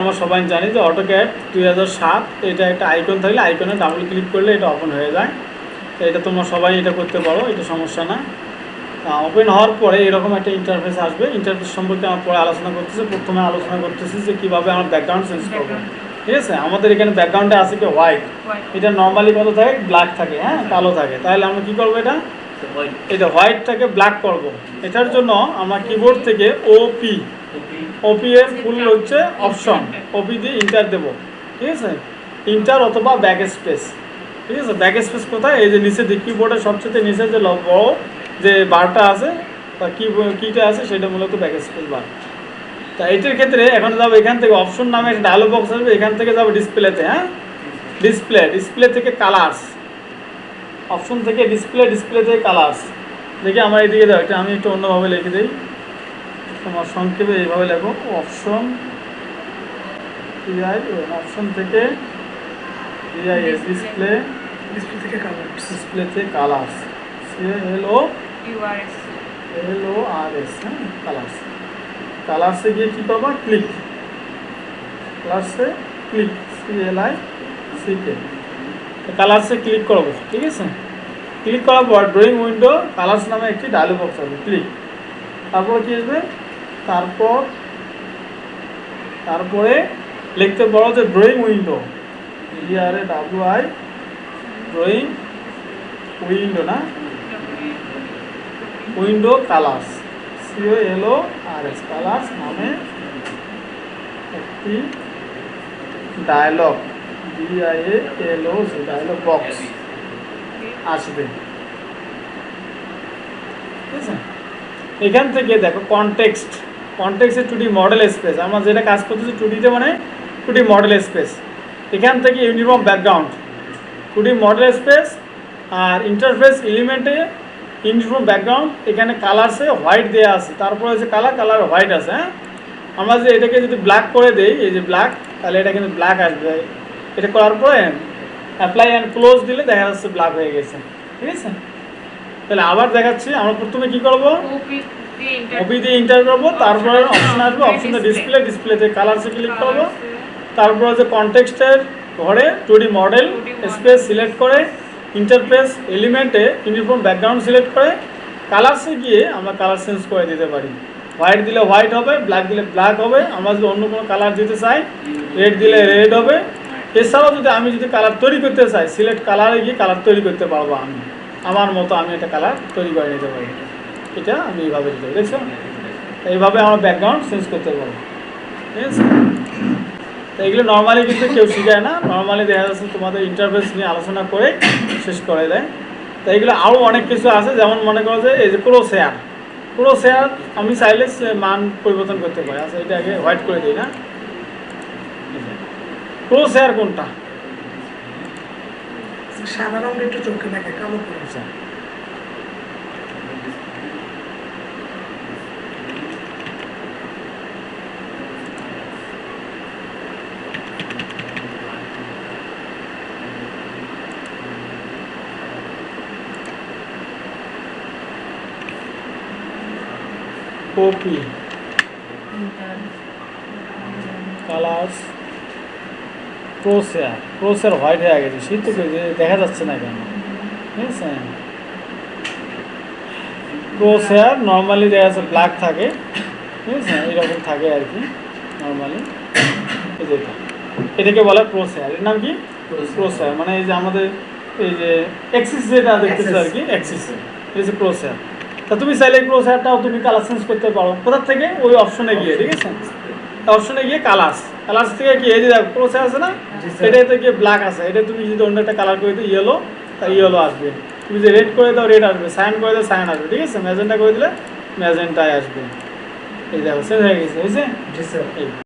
আমরা সবাই জানি যে অটোক্যাড 2007 এটা একটা আইকন থাকলে আইকনে ডাবল ক্লিক করলে এটা ওপেন হয়ে যায়। তো এটা তোমরা সবাই এটা করতে পারো, এটা সমস্যা না। ওপেন হওয়ার পরে এরকম একটা ইন্টারফেস আসবে। ইন্টারফেস সম্পর্কে আমরা পরে আলোচনা করতেছি। প্রথমে আলোচনা করতেছি যে কীভাবে আমরা ব্যাকগ্রাউন্ড চেঞ্জ করবো। ঠিক আছে, আমাদের এখানে ব্যাকগ্রাউন্ডে আছে কি হোয়াইট, এটা নর্মালি কত থাকে, ব্ল্যাক থাকে, হ্যাঁ কালো থাকে। তাহলে আমরা কী করবো, এটা হোয়াইটটাকে ব্ল্যাক করব। এটার জন্য আমরা কিবোর্ড থেকে ওপি এর ফুল হচ্ছে অপশন, ওপি দিয়ে ইন্টার দেব। ঠিক আছে, ইন্টার অথবা ব্যাক স্পেস। ঠিক আছে, ব্যাক স্পেস কোথায়, এই যে নিচে দিক কিবোর্ডের সবচেয়ে নিচে যে বড় যে বারটা আছে বা কিটা আছে সেটা মূলত ব্যাক স্পেস বার। তা এটার ক্ষেত্রে এখন যাবো এখান থেকে অপশন নামে একটা ডায়লগ বক্স আসবে, এখান থেকে যাবো ডিসপ্লেতে। হ্যাঁ, ডিসপ্লে থেকে কালার্স, অপশন থেকে ডিসপ্লে থেকে কালার্স। দেখি আমার এদিকে দাও, এটা আমি একটু অন্যভাবে লিখে দিই, তোমার সংক্ষেপে এইভাবে লেখো। অপশন থেকে ডিসপ্লে থেকে কালার্স, LORS, হ্যাঁ কালার্স। কালার্সে গিয়ে কী পাবা, ক্লিক, কালার্সে ক্লিক, CLICK, কালার্সে ক্লিক করবো। ঠিক আছে, ক্লিক করার পর ড্রয়িং উইন্ডো কালার্স নামে একটি ডায়লগ বক্স আসবে, ক্লিক। তারপর কী আসবে, তারপরে লিখতে পারো যে drawing window, DRAWI, drawing window না, উইন্ডো কালার্স, COLORS, কালার্স নামে একটি ডায়লগ, DIALOG ডায়লগ বক্স আসবে। ঠিক আছে, এখান থেকে দেখো কনটেক্সটে 2D মডেল স্পেস, আমরা যেটা কাজ করতেছি 2Dতে মানে 2D মডেল স্পেস। এখান থেকে uniform background 2D model space, আর ইন্টারফেস এলিমেন্টে ইউনিফর্ম ব্যাকগ্রাউন্ড। এখানে কালার্সে হোয়াইট দেওয়া আছে, তারপরে হচ্ছে কালার হোয়াইট আছে। হ্যাঁ, আমরা যে এটাকে যদি ব্ল্যাক করে দেই, এই যে ব্ল্যাক, তাহলে এটা কিন্তু ব্ল্যাক আসবে। এটা করার পরে অ্যাপ্লাই অ্যান্ড ক্লোজ দিলে দেখা যাচ্ছে ব্ল্যাক হয়ে গেছে। ঠিক আছে, তাহলে আবার দেখাচ্ছি। আমরা প্রথমে কি করব, ওপি দিয়ে ইন্টার করবো, তারপরে অপশন আসবে, অপশনে ডিসপ্লেতে কালার্সে ক্লিক করবো, তারপরে যে কনটেক্সটের ঘরে 2D মডেল স্পেস সিলেক্ট করে ইন্টারফেস এলিমেন্টে ইউনিফর্ম ব্যাকগ্রাউন্ড সিলেক্ট করে কালার্সে গিয়ে আমরা কালার চেঞ্জ করে দিতে পারি। হোয়াইট দিলে হোয়াইট হবে, ব্ল্যাক দিলে ব্ল্যাক হবে। আমরা যদি অন্য কোনো কালার দিতে চাই, রেড দিলে রেড হবে। এছাড়াও আমি যদি কালার তৈরি করতে চাই, সিলেক্ট কালারে গিয়ে কালার তৈরি করতে পারবো। আমি আমার মতো আমি একটা কালার তৈরি করে নিতে পারি। এটা আমি এইভাবে দিতে পারি, দেখছো, এইভাবে আমার ব্যাকগ্রাউন্ড চেঞ্জ করতে পারবো। ঠিক আছে, তো এগুলো নর্মালি কিন্তু কেউ শেখায় না, নর্মালি দেখা যাচ্ছে তোমাদের ইন্টারফেস নিয়ে আলোচনা করে শেষ করে দেয়। তো এগুলো আরও অনেক কিছু আছে, যেমন মনে করো যে এই যে ক্রোশেয়ার আমি চাইলে মান পরিবর্তন করতে পারি। আচ্ছা, এটা আগে হোয়াইট করে দিই না। ক্রোশেয়ার কোনটা, সাধারণ একটু চোখে লাগে, কালো করে। কপি কালার্স, ক্রোশেয়ার হোয়াইট হয়ে গেছে, শীত তো দেখা যাচ্ছে না কেন। ঠিক আছে, ক্রোশেয়ার নর্মালি দেখা যাচ্ছে ব্ল্যাক থাকে। ঠিক আছে, এইরকম থাকে আর কি নর্মালি। এটাকে বলে ক্রোশেয়ার। এর নাম কি, ক্রোশেয়ার, মানে এই যে আমাদের এই যে অ্যাক্সিস যেটা দেখতেছো আর কি, অ্যাক্সিস, এই যে ক্রোশেয়ার। তা তুমি চাইলে ক্রোশেয়ারটাও তুমি কালার চেঞ্জ করতে পারো। কোথার থেকে, ওই অপশনে গিয়ে। ঠিক আছে, অপশনে গিয়ে কালার্স থেকে কি এই যে ক্রোশেয়ার আছে না, এটাতে গিয়ে ব্ল্যাক আছে, এটা তুমি যদি অন্য একটা কালার করে দিও ইয়েলো, তা ইয়েলো আসবে। তুমি যে রেড করে দাও রেড আসবে, সায়ান করে দাও সায়ান আসবে। ঠিক আছে, ম্যাজেন্টা করে দিলে ম্যাজেন্টাই আসবে। এই দেখো চেঞ্জ হয়ে গেছে, বুঝছে।